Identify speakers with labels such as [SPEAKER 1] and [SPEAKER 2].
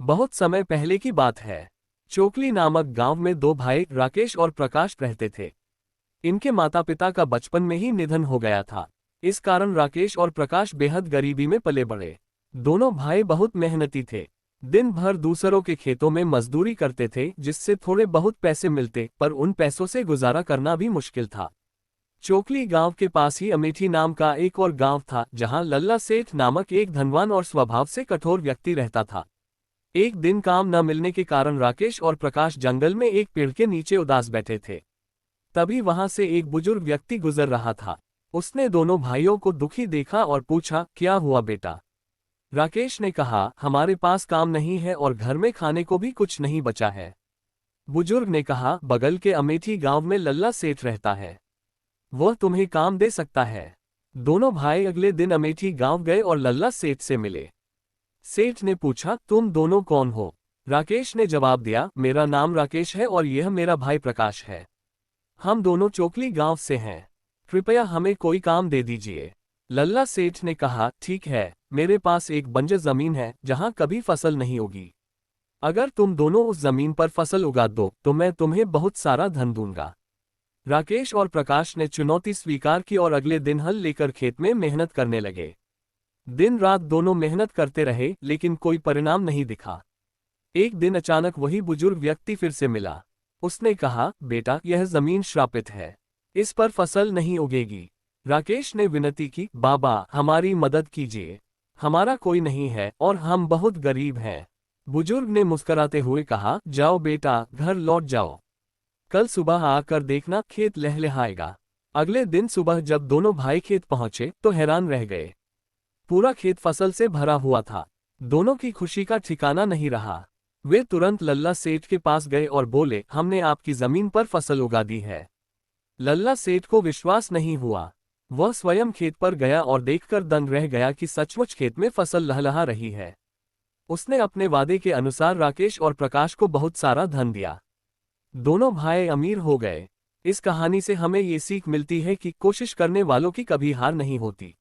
[SPEAKER 1] बहुत समय पहले की बात है। चोकली नामक गांव में दो भाई राकेश और प्रकाश रहते थे। इनके माता पिता का बचपन में ही निधन हो गया था। इस कारण राकेश और प्रकाश बेहद गरीबी में पले बढ़े। दोनों भाई बहुत मेहनती थे। दिन भर दूसरों के खेतों में मजदूरी करते थे, जिससे थोड़े बहुत पैसे मिलते, पर उन पैसों से गुजारा करना भी मुश्किल था। चोकली गांव के पास ही अमेठी नाम का एक और गांव था, जहां लल्ला सेठ नामक एक धनवान और स्वभाव से कठोर व्यक्ति रहता था। एक दिन काम न मिलने के कारण राकेश और प्रकाश जंगल में एक पेड़ के नीचे उदास बैठे थे। तभी वहां से एक बुजुर्ग व्यक्ति गुजर रहा था। उसने दोनों भाइयों को दुखी देखा और पूछा, क्या हुआ बेटा? राकेश ने कहा, हमारे पास काम नहीं है और घर में खाने को भी कुछ नहीं बचा है। बुजुर्ग ने कहा, बगल के अमेठी गांव में लल्ला सेठ रहता है, वह तुम्हें काम दे सकता है। दोनों भाई अगले दिन अमेठी गांव गए और लल्ला सेठ से मिले। सेठ ने पूछा, तुम दोनों कौन हो? राकेश ने जवाब दिया, मेरा नाम राकेश है और यह मेरा भाई प्रकाश है। हम दोनों चोकली गांव से हैं। कृपया हमें कोई काम दे दीजिए। लल्ला सेठ ने कहा, ठीक है, मेरे पास एक बंजर जमीन है जहां कभी फसल नहीं होगी। अगर तुम दोनों उस जमीन पर फसल उगा दो तो मैं तुम्हें बहुत सारा धन दूंगा। राकेश और प्रकाश ने चुनौती स्वीकार की और अगले दिन हल लेकर खेत में मेहनत करने लगे। दिन रात दोनों मेहनत करते रहे, लेकिन कोई परिणाम नहीं दिखा। एक दिन अचानक वही बुजुर्ग व्यक्ति फिर से मिला। उसने कहा, बेटा, यह जमीन श्रापित है, इस पर फसल नहीं उगेगी। राकेश ने विनती की, बाबा, हमारी मदद कीजिए, हमारा कोई नहीं है और हम बहुत गरीब हैं। बुजुर्ग ने मुस्कुराते हुए कहा, जाओ बेटा, घर लौट जाओ। कल सुबह आकर देखना, खेत लहलहाएगा। अगले दिन सुबह जब दोनों भाई खेत पहुंचे तो हैरान रह गए। पूरा खेत फसल से भरा हुआ था। दोनों की खुशी का ठिकाना नहीं रहा। वे तुरंत लल्ला सेठ के पास गए और बोले, हमने आपकी जमीन पर फसल उगा दी है। लल्ला सेठ को विश्वास नहीं हुआ। वह स्वयं खेत पर गया और देखकर दंग रह गया कि सचमुच खेत में फसल लहलहा रही है। उसने अपने वादे के अनुसार राकेश और प्रकाश को बहुत सारा धन दिया। दोनों भाई अमीर हो गए। इस कहानी से हमें ये सीख मिलती है कि कोशिश करने वालों की कभी हार नहीं होती।